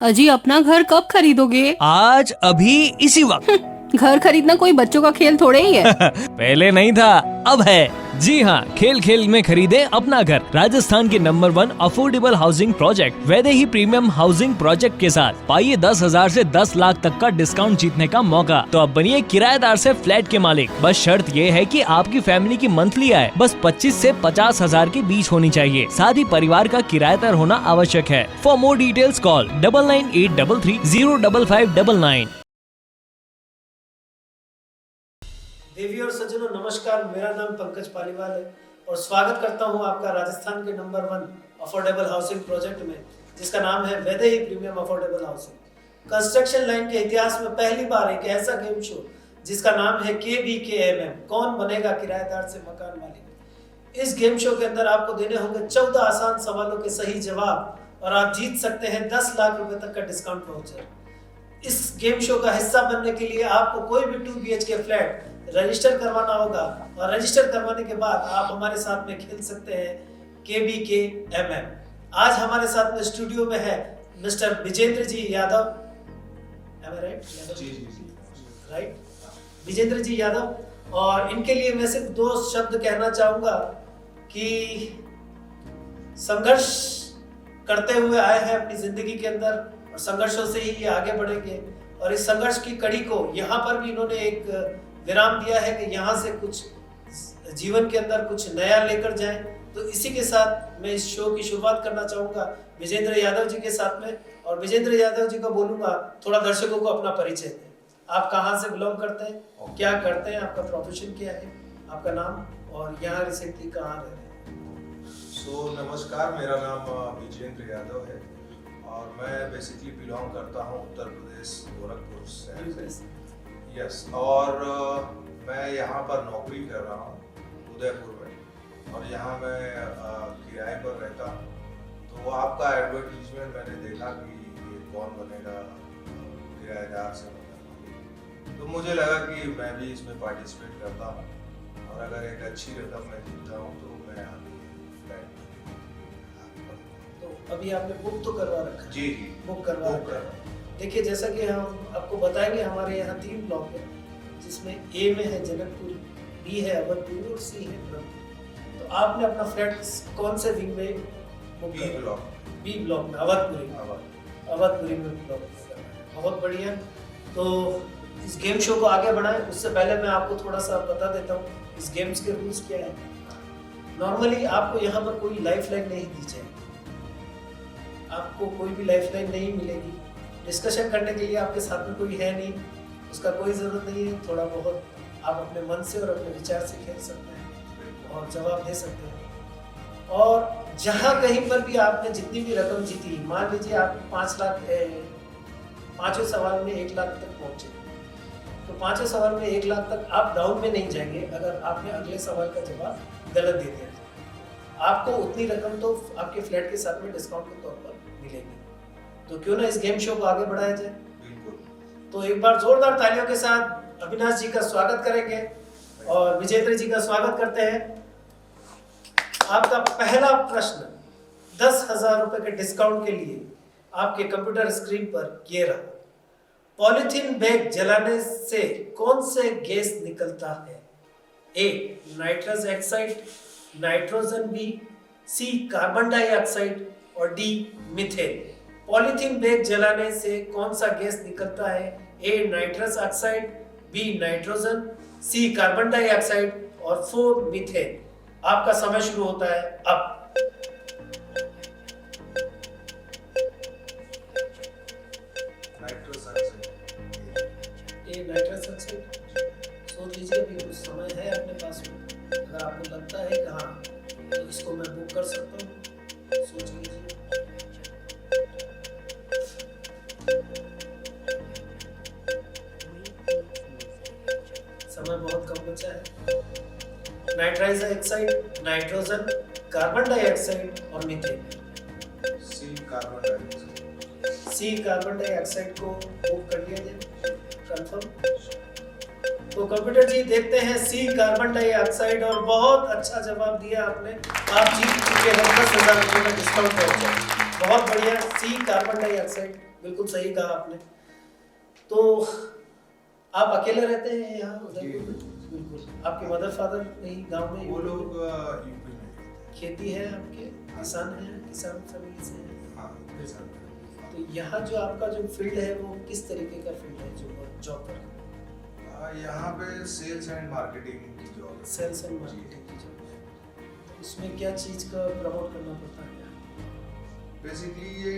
अजी अपना घर कब खरीदोगे? आज, अभी, इसी वक्त। घर खरीदना कोई बच्चों का खेल थोड़े ही है। पहले नहीं था, अब है। जी हाँ, खेल खेल में खरीदे अपना घर। राजस्थान के number 1 affordable housing project Vaidehi premium housing project के साथ पाइए 10,000 से 10 लाख तक का डिस्काउंट जीतने का मौका। तो अब बनिए किराएदार से फ्लैट के मालिक। बस शर्त ये है कि आपकी फैमिली की मंथली आय बस 25 से 50,000 के बीच होनी चाहिए। साथ ही परिवार का किराएदार होना आवश्यक है। For more details call 9983330559। देवी और सज्जनों नमस्कार, मेरा नाम पंकज पालीवाल है और स्वागत करता हूं आपका राजस्थान के नंबर 1 अफोर्डेबल हाउसिंग प्रोजेक्ट में, जिसका नाम है Vaidehi premium affordable housing. Construction line के इतिहास में पहली बार एक ऐसा गेम शो जिसका नाम है KBKMM, कौन बनेगा किराएदार से मकान मालिक। इस गेम शो के अंदर आपको देने होंगे 14 आसान सवालों के सही जवाब और आप जीत सकते हैं 10 लाख रुपए तक का डिस्काउंट वाउचर। इस गेम शो का हिस्सा बनने के लिए आपको कोई भी 2 BHK फ्लैट रजिस्टर करवाना होगा और रजिस्टर करवाने के बाद आप हमारे साथ में खेल सकते हैं KBKMM। आज हमारे साथ में स्टूडियो में है मिस्टर विजेंद्र जी यादव। राइट? विजेंद्र जी यादव, और इनके लिए मैं सिर्फ 2 शब्द कहना चाहूंगा कि संघर्ष करते हुए आए हैं अपनी जिंदगी के अंदर और संघर्षों से ही ये आगे बढ़ेंगे। और इस संघर्ष की कड़ी को यहाँ पर भी इन्होंने एक विराम दिया है कि यहाँ से कुछ जीवन के अंदर कुछ नया लेकर जाएं। तो इसी के साथ मैं इस शो की शुरुआत करना चाहूँगा विजेंद्र यादव जी के साथ में। और विजेंद्र यादव जी को बोलूँगा थोड़ा दर्शकों को अपना परिचय दें। आप कहाँ से बिलोंग करते हैं, क्या करते हैं, आपका प्रोफेशन क्या है, आपका नाम और यहाँ रिसेंटली कहाँ रह रहे हैं। नमस्कार, मेरा नाम विजेंद्र यादव है और मैं बेसिकली बिलोंग करता हूँ उत्तर प्रदेश गोरखपुर शहर से। यस, और मैं यहाँ पर नौकरी कर रहा हूँ उदयपुर में और यहाँ मैं किराए पर रहता हूँ। तो आपका एडवर्टीजमेंट मैंने देखा कि ये कौन बनेगा किराएदार से मकान मालिक, तो मुझे लगा कि मैं भी इसमें पार्टिसिपेट करता हूँ और अगर एक अच्छी रकम में जीतता हूँ तो मैं आगे फ्लैट। तो अभी आपने बुक तो करवा रखा है? जी, बुक करवा रखा है। देखिए, जैसा कि हम आपको बताएंगे, हमारे यहाँ 3 ब्लॉक है, जिसमें A में है जनकपुर, B है अवधपुर और C है ब्रह्मपुर। तो आपने अपना फ्लैट कौन से विंग में बुक करवा? B ब्लॉक में, अवधपुरी में ब्लॉक। बहुत बढ़िया। तो इस गेम शो को आगे बढ़ाएं उससे पहले मैं आपको थोड़ा सा बता देता हूँ इस गेम्स के रूल्स क्या है। नॉर्मली आपको यहाँ पर कोई लाइफ लाइन नहीं दी जाएगी, आपको कोई भी लाइफ लाइन नहीं मिलेगी। डिस्कशन करने के लिए आपके साथ में कोई है नहीं, उसका कोई ज़रूरत नहीं है। थोड़ा बहुत आप अपने मन से और अपने विचार से खेल सकते हैं और जवाब दे सकते हैं। और जहाँ कहीं पर भी आपने जितनी भी रकम जीती, मान लीजिए आप 5 लाख, 5वें सवाल में 1 लाख तक पहुँचे, तो 5वें सवाल में 1 लाख तक आप डाउन में नहीं जाएंगे अगर आपने अगले सवाल का जवाब गलत दे दिया। आपको उतनी रकम तो आपके फ्लैट के साथ में डिस्काउंट के तौर पर मिलेगी। तो क्यों ना इस गेम शो को आगे बढ़ाया जाए। बिल्कुल। तो एक बार जोरदार तालियों के साथ अविनाश जी का स्वागत करेंगे और विजेंद्र जी का स्वागत करते हैं। आपका पहला प्रश्न 10,000 रुपए के डिस्काउंट के लिए आपके कंप्यूटर स्क्रीन पर ये रहा। पॉलीथीन बैग जलाने से कौन से गैस निकलता है? A nitrous oxide, nitrogen, B C carbon dioxide और D मीथेन। पॉलीथीन बैग जलाने से कौन सा गैस निकलता है? A nitrous oxide, B nitrogen, C carbon dioxide और 4 मीथेन। आपका समय शुरू होता है अब। A nitrous oxide. सोच लीजिए, भी कुछ समय है अपने पास में। अगर आपको लगता है कि हाँ तो इसको मैं बुक कर सकता हूँ, सोच लीजिए। समय बहुत कम बचा है। Nitrous oxide, nitrogen, carbon dioxide और मीथेन। सी कार्बन डाइऑक्साइड को बुक कर लिया जाए, कंफर्म। तो कंप्यूटर जी देखते हैं C कार्बन डाइऑक्साइड, और बहुत अच्छा जवाब दिया आपने। आप जीत चुके हैं 10,000 रुपये का डिस्काउंट वाउचर। बहुत बढ़िया। C कार्बन डाइऑक्साइड बिल्कुल सही कहा आपने। तो आप अकेले रहते हैं यहाँ उदयपुर में? बिल्कुल। आपके मदर फादर यही गांव में? वो लोग यूपी में रहते हैं। खेती है आपके? किसान हैं? किसान फैमिली से हैं? हाँ, किसान। तो यहाँ जो आपका जो फील्ड है वो किस तरीके का फील्ड है जो जॉब कर? यहाँ पे सेल्स एंड मार्केटिंग की जॉब है। सेल्स एंड मार्केटिंग की जॉब है। तो इसमें क्या चीज़ का प्रमोट करना पड़ता है? बेसिकली ये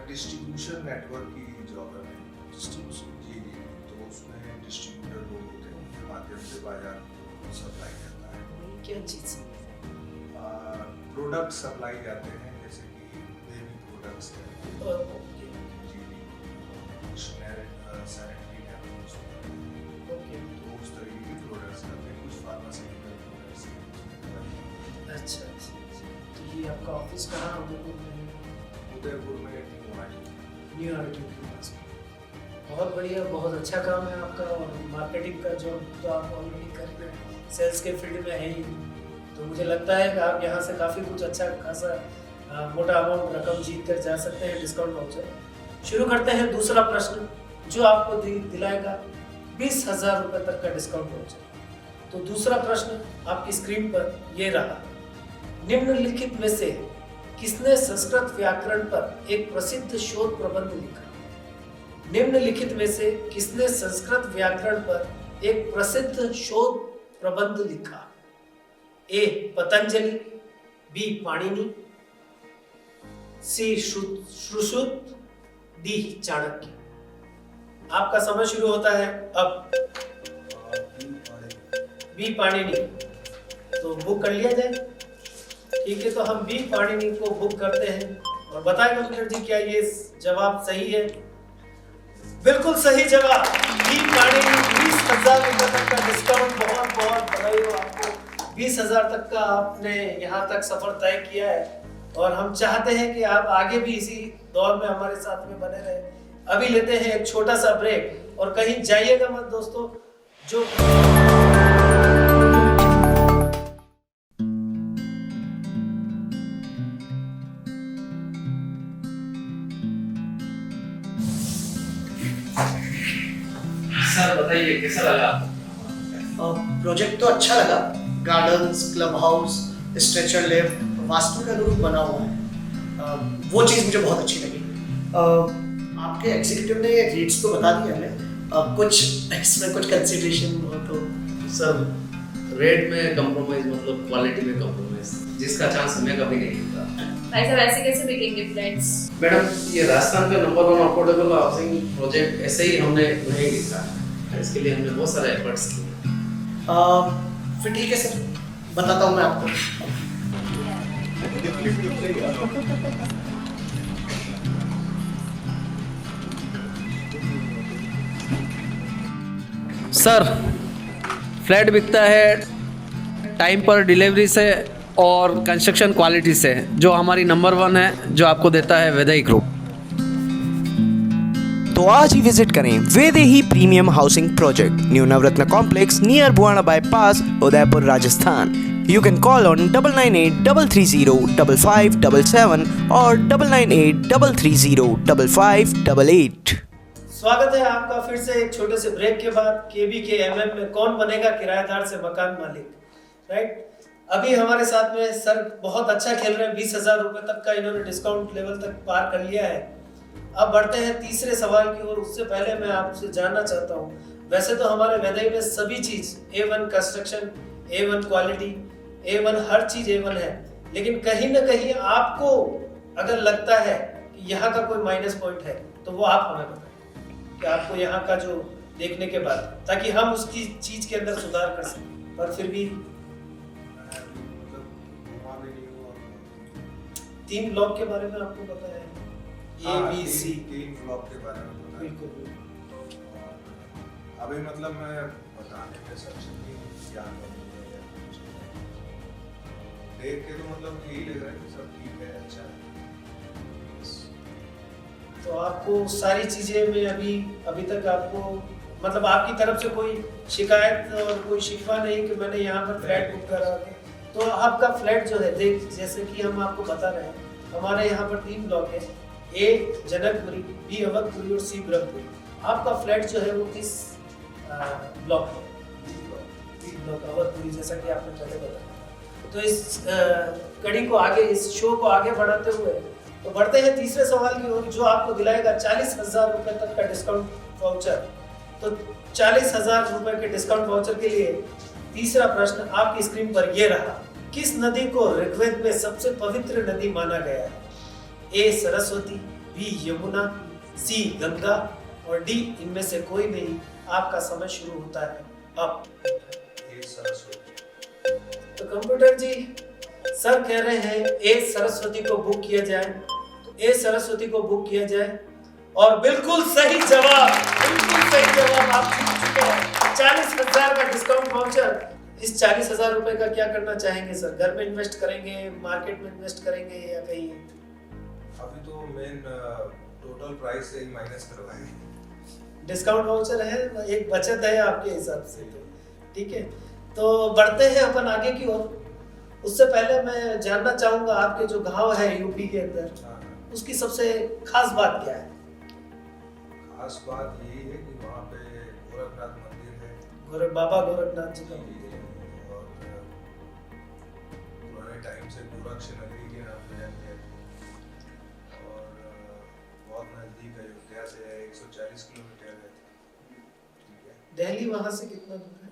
डिस्ट्रीब्यूशन नेटवर्क की जॉब है। डिस्ट्रीब्यूशन। जी जी, तो उसमें डिस्ट्रीब्यूटर लोग होते हैं, उनके माध्यम से बाजार को सप्लाई करता है। क्या चीज़ है? प्रोडक्ट सप्लाई जाते हैं, जैसे कि बेबी प्रोडक्ट्स हैं, ओके जी जी, सैनिटरी नैपकिन्स होते हैं, ओके। तो उस तरीके के प्रोडक्ट्स करते हैं, कुछ फार्मास्यूटिकल प्रोडक्ट्स हैं। अच्छा अच्छा। तो ये आपका ऑफिस कहाँ है उदयपुर में? उदयपुर में न्यू आरटी के पास। बहुत बढ़िया, बहुत अच्छा काम है आपका। और मार्केटिंग का जॉब तो आप ऑलरेडी कर रहे हैं, सेल्स के फील्ड में है ही, तो मुझे लगता है कि आप यहाँ से काफ़ी कुछ अच्छा खासा मोटा अमाउंट रकम जीत कर जा सकते हैं, डिस्काउंट वाउचर। शुरू करते हैं दूसरा प्रश्न जो आपको दिलाएगा 20,000 रुपये तक का डिस्काउंट वाउचर। तो दूसरा प्रश्न आपकी स्क्रीन पर ये रहा। निम्नलिखित में से किसने संस्कृत व्याकरण पर एक प्रसिद्ध शोध प्रबंध लिखा? निम्नलिखित में से किसने संस्कृत व्याकरण पर एक प्रसिद्ध शोध प्रबंध लिखा? ए पतंजलि, बी पाणिनि, सी सुश्रुत, डी चाणक्य। आपका समय शुरू होता है अब। बी पाणिनि तो बुक कर लिया जाए। ठीक है, तो हम बी पाणिनि को बुक करते हैं और बताएं कंप्यूटर जी क्या ये जवाब सही है? बिल्कुल सही जवाब, बी पाणिनि। 20,000 रुपये तक का डिस्काउंट। बहुत बहुत बधाई हो आपको। 20,000 तक का आपने यहाँ तक सफर तय किया है और हम चाहते हैं कि आप आगे भी इसी दौर में हमारे साथ में बने रहें। अभी लेते हैं एक छोटा सा ब्रेक और कहीं जाइएगा मत दोस्तों। जो सर बताइए कैसा लगा? प्रोजेक्ट तो अच्छा लगा। Gardens, club house, stretcher lift vastu के अनुरूप बना हुआ है। वो चीज़ मुझे बहुत अच्छी लगी। आपके एग्जीक्यूटिव ने रेट्स तो बता दिए हमें, कुछ इसमें कुछ कंसिडरेशन हो तो? सर रेट में कंप्रोमाइज मतलब क्वालिटी में कंप्रोमाइज, जिसका चांस हमें कभी नहीं मिलता। भाई साहब ऐसे कैसे बिकेंगे फ्लैट्स? मैडम ये राजस्थान का नंबर 1 अफोर्डेबल हाउसिंग प्रोजेक्ट ऐसे ही हमने नहीं लिखा है, इसके लिए हमने बहुत सारे एफर्ट्स किए। फिर ठीक है सर, बताता हूँ मैं आपको। सर फ्लैट बिकता है टाइम पर डिलीवरी से और कंस्ट्रक्शन क्वालिटी से, जो हमारी नंबर 1 है, जो आपको देता है वैदेही ग्रुप। तो आज ही विजिट करें Vaidehi premium housing project, new Navratna complex near Bhaona bypass, Udaipur, Rajasthan. You can call on 9983305577 और 9983305588। स्वागत है आपका फिर से एक छोटे से ब्रेक के बाद। KBKMM में कौन बनेगा किराएदार से मकान मालिक, राइट? अभी हमारे साथ में सर बहुत अच्छा खेल रहे हैं। 20,000 रुपये तक का इन्होंने डिस्काउंट लेवल तक पार कर लिया है। अब बढ़ते हैं तीसरे सवाल की ओर। उससे पहले मैं आपसे जानना चाहता हूँ, वैसे तो हमारे वैदेही में सभी चीज़ A1 construction, A1 quality, A1 हर चीज़ A1 है, लेकिन कहीं ना कहीं आपको अगर लगता है कि यहाँ का कोई माइनस पॉइंट है तो वो आप हमें बताएं कि आपको यहाँ का जो देखने के बाद, ताकि हम उसकी चीज़ के अंदर सुधार कर सकें। पर फिर भी 3 ब्लॉक के बारे में आपको पता है? A, B, C 3 ब्लॉक के बारे में पता है। बिल्कुल। अभी मतलब मैं बताने में सक्षम नहीं हूँ क्या देख के, तो मतलब यही लग रहा है कि सब ठीक है, अच्छा है। तो आपको सारी चीजें में अभी तक आपको मतलब आपकी तरफ से कोई शिकायत और कोई शिकवा नहीं कि मैंने यहाँ पर फ्लैट बुक करा के? तो आपका फ्लैट जो है, देख जैसे कि हम आपको बता रहे हैं, हमारे यहाँ पर 3 ब्लॉक है। ए जनकपुरी, बी अवधपुरी और सी ब्रह्मपुरी। आपका फ्लैट जो है वो किस ब्लॉक है? बी ब्लॉक अवधपुरी, जैसा कि आपने पहले बताया। तो इस कड़ी को आगे, इस शो को आगे बढ़ाते हुए तो बढ़ते हैं तीसरे सवाल की ओर, जो आपको दिलाएगा 40,000 रुपए तक का डिस्काउंट वाउचर। तो 40,000 रुपए के डिस्काउंट वाउचर के लिए तीसरा प्रश्न आपकी स्क्रीन पर ये रहा। किस नदी को ऋग्वेद में सबसे पवित्र नदी माना गया है? ए सरस्वती, बी यमुना, सी गंगा और डी इनमें से कोई नहीं। आपका समय शुरू होता है अब। ए सरस्वती। तो कंप्यूटर जी सर कह रहे हैं ए सरस्वती को बुक किया जाए, तो ए सरस्वती को बुक किया जाए और बिल्कुल सही जवाब, बिल्कुल सही जवाब आप जीत चुके हैं 40,000 का डिस्काउंट वाउचर। इस 40,000 रुपए का क्या करना चाहेंगे सर? घर में इन्वेस्ट करेंगे, मार्केट में इन्वेस्ट करेंगे या कहीं? अभी तो मेन टोटल प्राइस से ही माइनस करवाएंगे। डिस्काउंट वाउचर है, एक बचत है आपके हिसाब से, तो ठीक है। तो बढ़ते हैं अपन आगे की ओर। उससे पहले मैं जानना चाहूंगा आपके जो गांव है यूपी के अंदर, उसकी सबसे खास बात क्या है? खास बात यही है कि वहाँ पे गोरखनाथ मंदिर है, बाबा गोरखनाथ जी का मंदिर है, और पुराने टाइम से गोरक्ष नगरी के नाम से जानी जाती है, और बहुत नजदीक अयोध्या से है, 140 किलोमीटर है। ठीक है। दिल्ली वहां से कितना दूर है?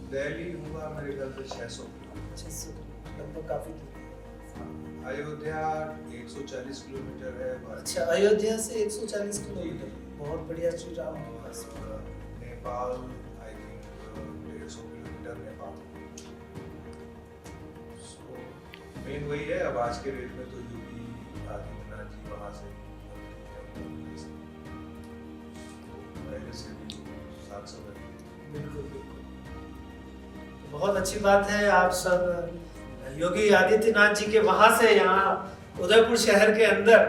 दिल्ली हुआ मेरे ख्याल से 600 किलोमीटर। 600 लगभग, काफी दूर है। अयोध्या 140 किलोमीटर है। अच्छा, अयोध्या से 140 किलोमीटर, बहुत बढ़िया। श्री राम के पास। Nepal I think 150 kilometre Nepal. So main वही है। अब आज के डेट में तो योगी आदित्यनाथ जी वहाँ से पहले से भी 700। बिल्कुल बिल्कुल, बहुत अच्छी बात है। आप सब योगी आदित्यनाथ जी के वहां से यहाँ उदयपुर शहर के अंदर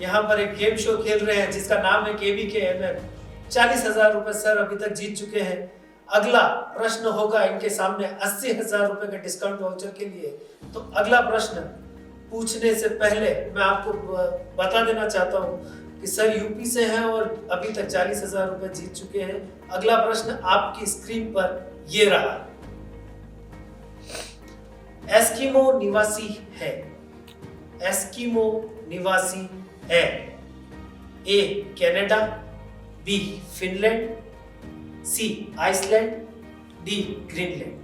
यहाँ पर एक गेम शो खेल रहे हैं जिसका नाम है KBKMM। 40,000 रुपए सर अभी तक जीत चुके हैं। अगला प्रश्न होगा इनके सामने 80,000 रुपए के डिस्काउंट वाउचर के लिए। तो अगला प्रश्न पूछने से पहले मैं आपको बता देना चाहता हूँ कि सर यूपी से हैं और अभी तक 40,000 रुपए जीत चुके हैं। अगला प्रश्न आपकी स्क्रीन पर ये रहा। एस्किमो निवासी है, एस्किमो निवासी है। A Canada, B Finland, C Iceland, D Greenland.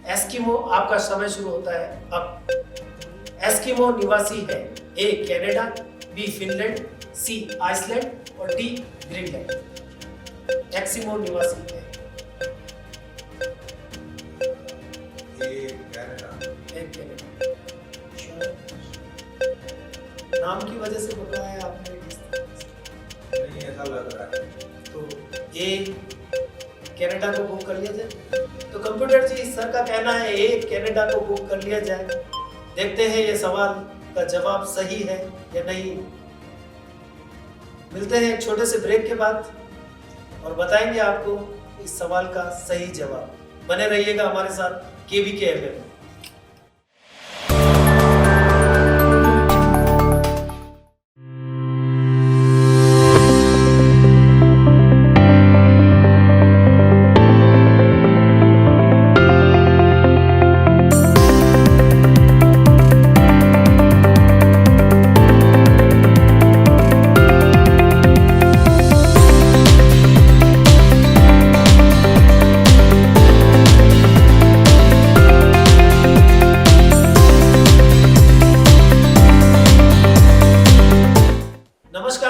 Eskimo, आपका समय शुरू होता है अब। एस्किमो निवासी है A Canada, B Finland, C Iceland और डी ग्रीनलैंड। एस्किमो निवासी है नाम की वजह से बताया आपने? नहीं, ऐसा लग रहा है। तो ए कनाडा को बुक कर लिया जाए। तो कंप्यूटर जी सर का कहना है ए कनाडा को बुक कर लिया जाए। देखते हैं ये सवाल का जवाब सही है या नहीं। मिलते हैं एक छोटे से ब्रेक के बाद और बताएंगे आपको इस सवाल का सही जवाब। बने रहिएगा हमारे साथ KBKMM में।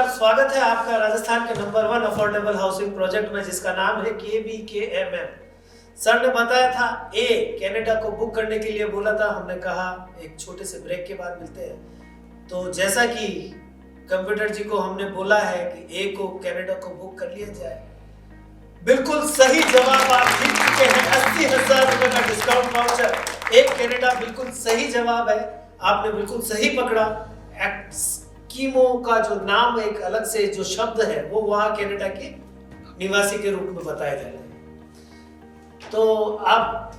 स्वागत है आपका राजस्थान के नंबर 1 अफोर्डेबल हाउसिंग प्रोजेक्ट में जिसका नाम है KBKMM। सर ने बताया था ए कनाडा को बुक करने के लिए बोला था। हमने कहा एक छोटे से ब्रेक के बाद मिलते हैं। तो जैसा कि कंप्यूटर जी को हमने बोला है कि ए को कनाडा को बुक कर लिया जाए, बिल्कुल सही जवाब आप जीत चुके हैं 80,000 रुपए का डिस्काउंट वाउचर। एक कनाडा बिल्कुल सही जवाब है, आपने बिल्कुल सही पकड़ा। एस्किमो का जो नाम एक अलग से जो शब्द है वो वहां कनाडा के निवासी के रूप में बताया जाता है। तो आप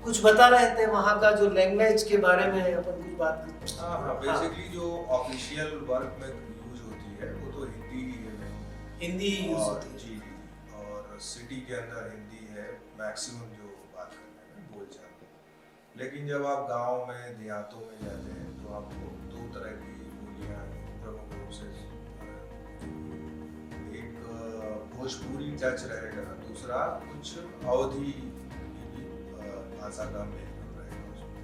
कुछ बता रहे थे वहाँ का जो लैंग्वेज के बारे में अपन कुछ बात करते हैं। हाँ, बेसिकली जो ऑफिशियल वर्क में यूज होती है वो तो हिंदी ही है। हिंदी यूज और होती है। जी, और सिटी के अंदर हिंदी है मैक्सिमम जो बात करने में बोलचाल में। लेकिन जब आप गांव में देहातों में जाते हैं तो आपको दो तरह की बोलियां प्रमुख रूप से, एक भोजपुरी टच रहेगा, दूसरा कुछ अवधी भाषा का मेल रहेगा उसमें।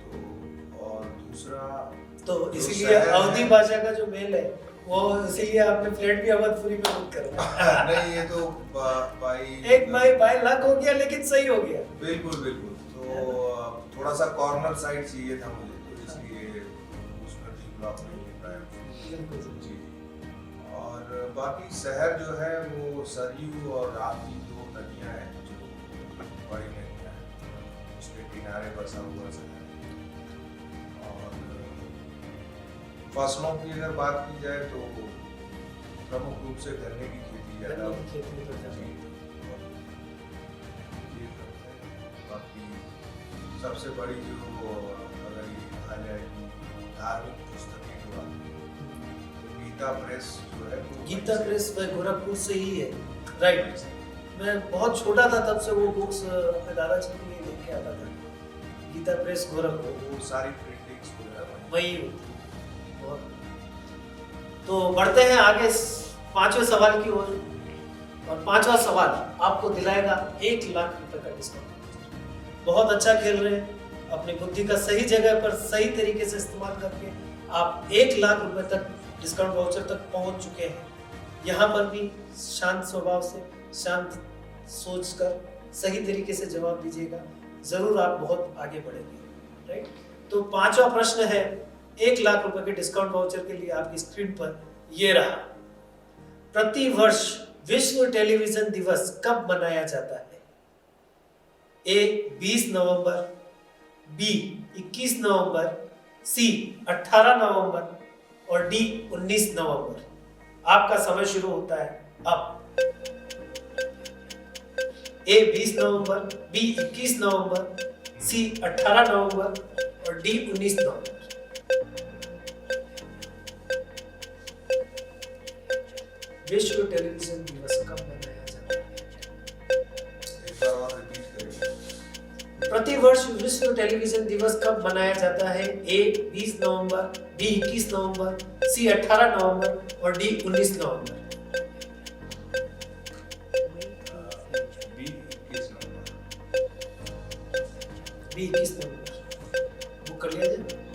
तो और दूसरा तो जो इसीलिए शहर अवधी है- भाषा का जो मेल है वो इसीलिए आपने फ्लैट भी अवधपुरी में बुक करवाया। नहीं, ये तो बाई एक बाई लक हो गया, लेकिन सही हो गया। बिल्कुल बिल्कुल। तो थोड़ा सा कॉर्नर साइड चाहिए था मुझे, तो इसलिए उसमें भी ब्लॉक नहीं मिल रहा है। जी। और बाकी शहर जो है वो सरयू और राप्ती दो नदियां हैं जो बड़ी नदियां हैं, उसके किनारे बसा हुआ शहर है। और फसलों की अगर बात की जाए तो प्रमुख रूप से गन्ने की खेती ज्यादा गन्ने की खेती तो ज्यादा। जी। और ये करते हैं। बाकी सबसे बड़ी जो अगर ये कहा जाए कि धार्मिक पुस्तकें जो आती हैं, तो गीता प्रेस जो है वो गीता वहीं से- प्रेस वह गोरखपुर से ही है, राइट। मैं बहुत छोटा था तब से वो बुक्स अपने दादाजी के लिए लेके आता था। गीता प्रेस गोरखपुर वो सारी प्रिंटिंग्स जो है वहीं- वही होती है। तो बढ़ते हैं आगे 5वें सवाल की ओर। और 5वां सवाल आपको दिलाएगा 1 लाख रुपए का डिस्काउंट। बहुत अच्छा खेल रहे हैं, अपनी बुद्धि का सही जगह पर सही तरीके से इस्तेमाल करके आप 1 लाख रुपए तक डिस्काउंट वाउचर तक पहुंच चुके हैं। यहाँ पर भी शांत स्वभाव से, शांत सोच कर सही तरीके से जवाब दीजिएगा, जरूर आप बहुत आगे बढ़ेंगे, राइट। तो 5वां प्रश्न है 1 लाख रुपए के डिस्काउंट वाउचर के लिए आपकी स्क्रीन पर ये रहा। प्रति वर्ष विश्व टेलीविजन दिवस कब मनाया जाता है? ए 20 नवंबर, बी 21 नवंबर, सी 18 नवंबर और डी 19 नवंबर। आपका समय शुरू होता है अब। ए 20 नवंबर, बी 21 नवंबर, सी 18 नवंबर और डी 19 नवंबर। विश्व टेलीविजन दिवस कब मनाया जाता है? एक बार और रिपीट करिए। प्रति वर्ष विश्व टेलीविजन दिवस कब मनाया जाता है? ए 20 नवंबर, बी 21 नवंबर, सी 18 नवंबर और डी 19 नवंबर। बी 21 नवंबर। बी 21 नवंबर बुक कर लिया जाए।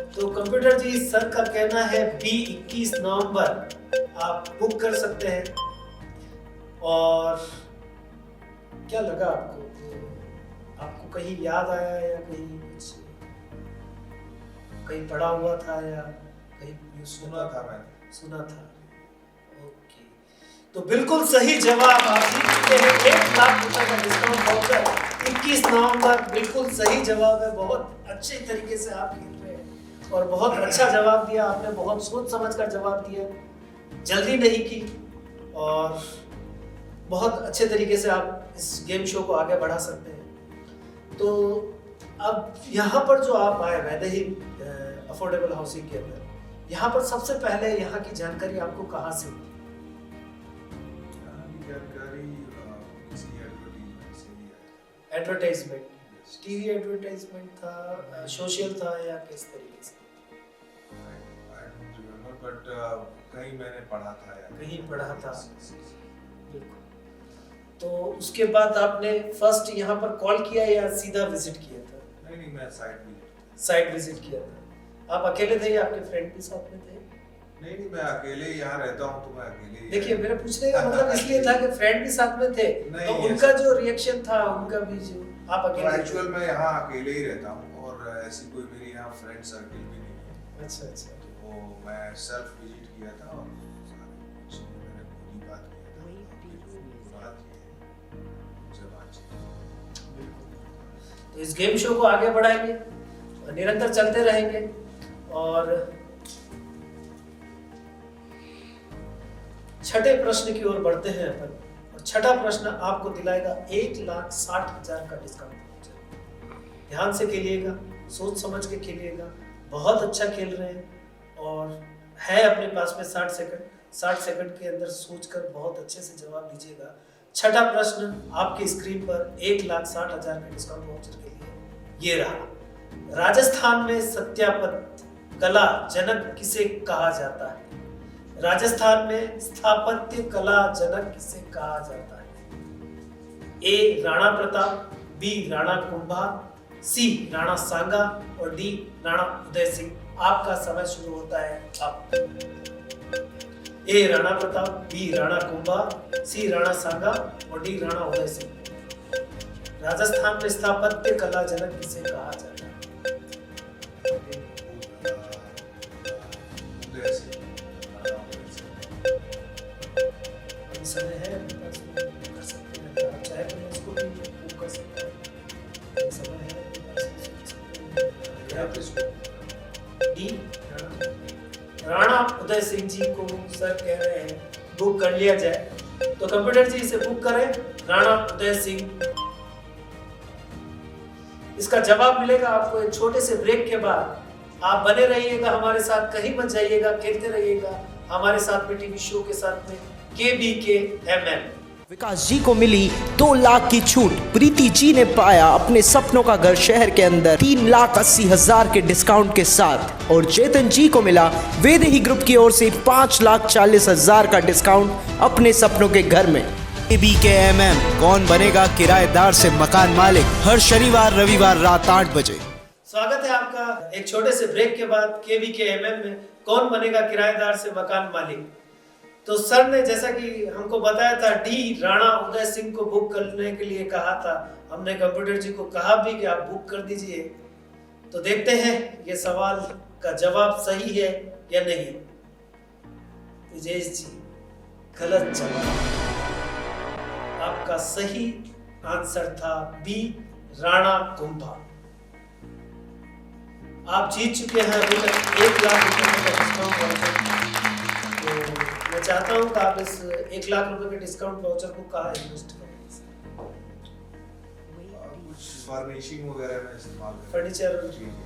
तो कंप्यूटर जी, सर का कहना है बी 21 नवंबर आप बुक कर सकते हैं। और क्या लगा आपको? आपको कहीं याद आया या कहीं कुछ कहीं पढ़ा हुआ था या कहीं न्यूज़ सुना था मैंने। सुना था? ओके, तो बिल्कुल सही जवाब। आप जीत चुके हैं 1 लाख रुपए का डिस्काउंट वाउचर। 21 नवंबर बिल्कुल सही जवाब है। बहुत अच्छे तरीके से आप खेल रहे हैं और बहुत अच्छा जवाब दिया आपने, बहुत सोच समझ कर जवाब दिया, जल्दी नहीं की और बहुत अच्छे तरीके से आप इस गेम शो को आगे बढ़ा सकते हैं। तो अब यहाँ पर जो आप आए वैदेही अफोर्डेबल हाउसिंग के अंदर, यहाँ पर सबसे पहले यहाँ की जानकारी आपको कहाँ से मिली? जानकारी किसी एडवर्टाइजमेंट से ही आई। एडवर्टाइजमेंट, टीवी एडवर्टाइजमेंट था, सोशल था या किस तरीके से? I don't remember, but कहीं मैंने पढ़ा था या कहीं पढ़ा था। बिल्कुल। तो उसके बाद आपने फर्स्ट यहाँ पर कॉल किया या सीधा विजिट किया था? नहीं, मैं साइट विजिट किया था। आप अकेले थे या आपके फ्रेंड भी साथ में थे? नहीं, मैं अकेले ही यहाँ रहता हूँ, तो मैं अकेले ही। देखिए, मेरा पूछने का मतलब इसलिए था कि फ्रेंड भी साथ में थे, नहीं, तो ऐसा- उनका जो रिएक्शन था, उनका भी जो आप तो अकेले एक्चुअल मैं यहाँ अकेले ही रहता हूँ और ऐसी कोई मेरी यहाँ फ्रेंड सर्कल भी नहीं है। अच्छा। तो मैं सेल्फ विजिट किया था और सारे कुछ मैंने खुद ही बात किया था। आपकी जो बात की है, उनसे बातचीत। बिल्कुल। तो इस गेम शो को आगे बढ़ाएंगे और निरंतर चलते रहेंगे। और छठे प्रश्न की ओर बढ़ते हैं अपन। और छठा प्रश्न आपको दिलाएगा 1,60,000 का डिस्काउंट। ध्यान से खेलिएगा, सोच समझ के खेलिएगा। बहुत अच्छा खेल रहे हैं और है अपने पास में 60 सेकंड के अंदर सोचकर बहुत अच्छे से जवाब दीजिएगा। छठा प्रश्न आपकी स्क्रीन पर 1,60,000 के डिस्काउंट वाउचर के लिए ये रहा। राजस्थान में सत्यापत कला जनक किसे कहा जाता है? राजस्थान में स्थापत्य कला जनक किसे कहा जाता है? ए राणा प्रताप, बी राणा कुंभा, सी राणा सांगा और डी राणा उदय सिंह। आपका समय शुरू होता है अब। ए राणा प्रताप, बी राणा कुंभा, सी राणा सांगा और डी राणा उदय सिंह। राजस्थान में स्थापत्य कला जनक किसे कहा जाता है? समय है अपने पास में, कर सकते हैं। आप चाहे तो मैं इसको भी बुक कर सकता हूँ। समय है अपने पास में। डी राणा उदय सिंह जी को सर कह रहे हैं बुक कर लिया जाए, तो कंप्यूटर जी इसे बुक करें। राणा उदय सिंह इसका जवाब मिलेगा आपको एक छोटे से ब्रेक के बाद। आप बने रहिएगा हमारे साथ, कहीं मत जाइएगा, खेलते रहिएगा हमारे साथ में टीवी शो के साथ में KBKMM। विकास जी को मिली 2 लाख की छूट। प्रीति जी ने पाया अपने सपनों का घर शहर के अंदर 3,80,000 के डिस्काउंट के साथ। और चेतन जी को मिला वैदेही ग्रुप की ओर से 5,40,000 का डिस्काउंट अपने सपनों के घर में। KBKMM कौन बनेगा किराएदार से मकान मालिक, हर शनिवार रविवार रात 8 बजे। स्वागत है आपका एक छोटे से ब्रेक के बाद KBKMM में कौन बनेगा किराएदार से मकान मालिक। तो सर ने जैसा कि हमको बताया था डी राणा उदय सिंह को बुक करने के लिए कहा था। हमने कंप्यूटर जी को कहा भी कि आप बुक कर दीजिए। तो देखते हैं ये सवाल का जवाब सही है या नहीं। विजेश जी गलत जवाब। आपका सही आंसर था बी राणा कुंभा। आप जीत चुके हैं अभी तक 1 लाख रुपए का डिस्काउंट वाउचर। तो मैं चाहता हूं कि आप इस 1 लाख रुपए के डिस्काउंट वाउचर को कहाँ इन्वेस्ट करें? कुछ फर्निशिंग वगैरह में इस्तेमाल करें। फर्नीचर,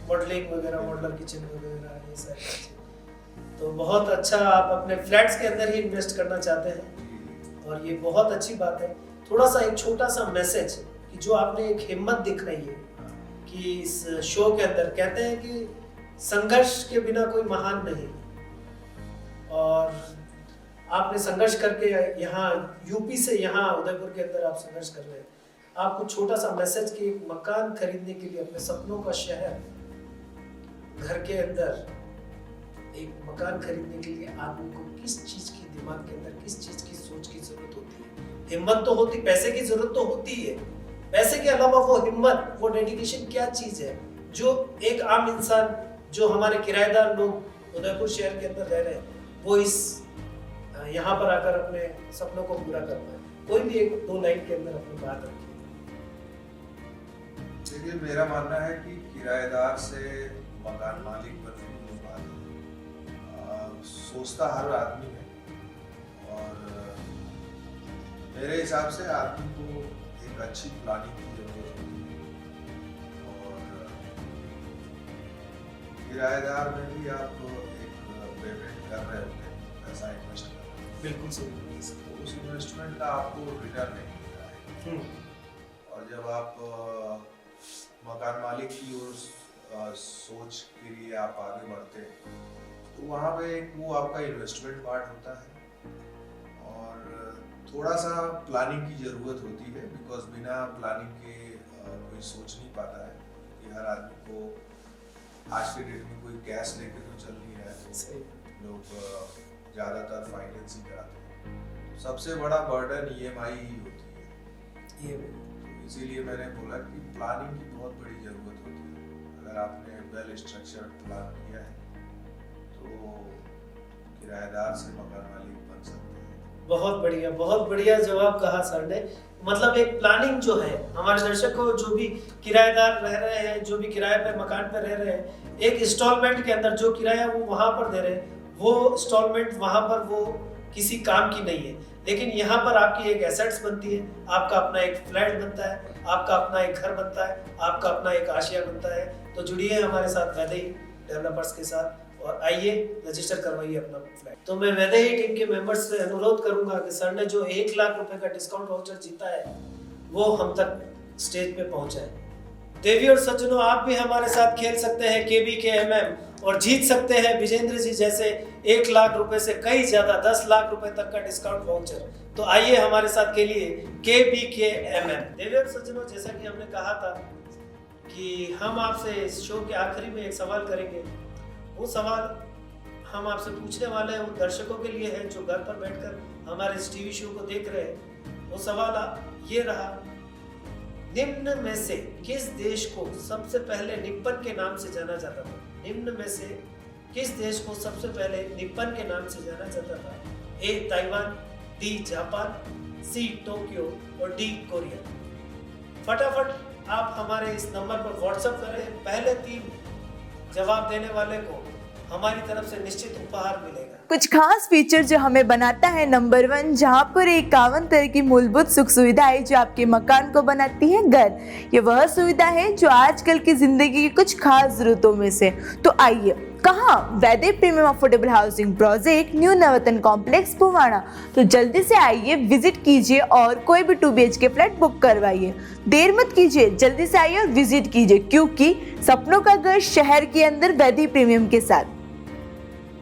मॉडलिंग वगैरह, मॉडलर किचन वगैरह, ये सारी चीजें। तो बहुत अच्छा, आप अपने फ्लैट्स के अंदर ही इन्वेस्ट करना चाहते हैं और ये बहुत अच्छी बात है। थोड़ा सा एक छोटा सा मैसेज कि जो आपने एक हिम्मत दिखाई है कि इस शो के अंदर कहते हैं कि संघर्ष के बिना कोई महान नहीं, और आपने संघर्ष करके यहाँ यूपी से यहाँ उदयपुर के अंदर आप संघर्ष कर रहे हैं। आपको छोटा सा मैसेज कि एक मकान खरीदने के लिए, अपने सपनों का शहर घर के अंदर एक मकान खरीदने के लिए आदमी को किस चीज की, दिमाग के अंदर किस चीज की सोच की जरूरत होती है? हिम्मत तो होती, पैसे की जरूरत तो होती है, पैसे के अलावा वो हिम्मत, वो डेडिकेशन क्या चीज है जो एक आम इंसान, जो हमारे किराएदार लोग उदयपुर शहर के अंदर रह रहे हैं, वो इस यहाँ पर आकर अपने सपनों को पूरा कर पाए। कोई भी 1-2 लाइन के अंदर अपनी बात रखिए। देखिए, मेरा मानना है कि किराएदार से मकान मालिक बनने की बात सोचता हर आदमी है, और मेरे हिसाब से आदमी को एक अच्छी प्लानिंग की जरूरत होती है। और किराएदार में भी आप एक पेमेंट कर रहे होते हैं, पैसा इन्वेस्ट कर रहे हैं, बिल्कुल सही। तो उस इन्वेस्टमेंट का आपको रिटर्न नहीं मिल रहा है। और जब आप मकान मालिक की ओर सोच के लिए आप आगे बढ़ते हैं, तो वहाँ पे एक वो आपका इन्वेस्टमेंट पार्ट होता है और थोड़ा सा प्लानिंग की ज़रूरत होती है, बिकॉज बिना प्लानिंग के कोई सोच नहीं पाता है। कि हर आदमी को आज के डेट में कोई कैश लेके तो चल नहीं रहा है, लोग ज़्यादातर फाइनेंस ही कराते हैं। सबसे बड़ा बर्डन EMI ही होती है। तो इसीलिए मैंने बोला कि प्लानिंग की बहुत बड़ी ज़रूरत होती है। अगर आपने वेल स्ट्रक्चर्ड प्लान किया है तो किराएदार से मकान मालिक बन सकते हैं। बहुत बढ़िया जवाब कहा सर ने। मतलब एक प्लानिंग जो है, हमारे दर्शक को जो भी किराएदार रह रहे हैं, जो भी किराए पे मकान पे रह रहे हैं, एक इंस्टॉलमेंट के अंदर जो किराया वो वहाँ पर दे रहे हैं, वो इंस्टॉलमेंट वहाँ पर वो किसी काम की नहीं है, लेकिन यहाँ पर आपकी एक एसेट्स बनती है, आपका अपना एक फ्लैट बनता है, आपका अपना एक घर बनता है, आपका अपना एक आशिया बनता है। तो जुड़िए हमारे साथ वैदेही डेवलपर्स के साथ और आइए रजिस्टर करवाइए अपना फ्लैट। तो मैं वैदेही टीम के मेंबर्स से अनुरोध करूंगा कि सर ने जो 1 लाख रुपए का डिस्काउंट वाउचर जीता है वो हम तक स्टेज पे पहुंचाए। देवी और सज्जनों, आप भी हमारे साथ खेल सकते हैं KBKMM और जीत सकते हैं विजेंद्र जी जैसे 1 लाख रुपए से कई ज्यादा 10 लाख रुपए तक का डिस्काउंट वाउचर। तो आइए हमारे साथ खेलिए KBKMM। देवी और सज्जनों, जैसा कि हमने कहा था कि हम आपसे इस शो के आखिरी में एक सवाल करेंगे। वो सवाल हम आपसे पूछने वाले हैं उन दर्शकों के लिए है जो घर पर बैठकर हमारे इस टीवी शो को देख रहे हैं। वो सवाल ये रहा, निम्न में से किस देश को सबसे पहले निप्पन के नाम से जाना जाता था? निम्न में से किस देश को सबसे पहले निप्पन के नाम से जाना जाता था? A Taiwan, D Japan, C Tokyo और D कोरिया। फटाफट आप हमारे इस नंबर पर व्हाट्सएप करें। पहले 3 जवाब देने वाले को हमारी तरफ से निश्चित उपहार मिलेगा। कुछ खास फीचर जो हमें बनाता है नंबर 1, जहाँ पर 51 तरह की मूलभूत सुख सुविधाएं जो आपके मकान को बनाती है घर। ये वह सुविधा है जो आजकल की जिंदगी की कुछ खास जरूरतों में से। तो आइए, कहाँ? Vaidehi premium affordable housing project, new Navtan complex, Puvada. तो जल्दी से आइए, विजिट कीजिए और कोई भी 2 BHK फ्लैट बुक करवाइए। देर मत कीजिए, जल्दी से आइए और विजिट कीजिए, क्योंकि सपनों का घर शहर के अंदर वैदेही प्रीमियम के साथ।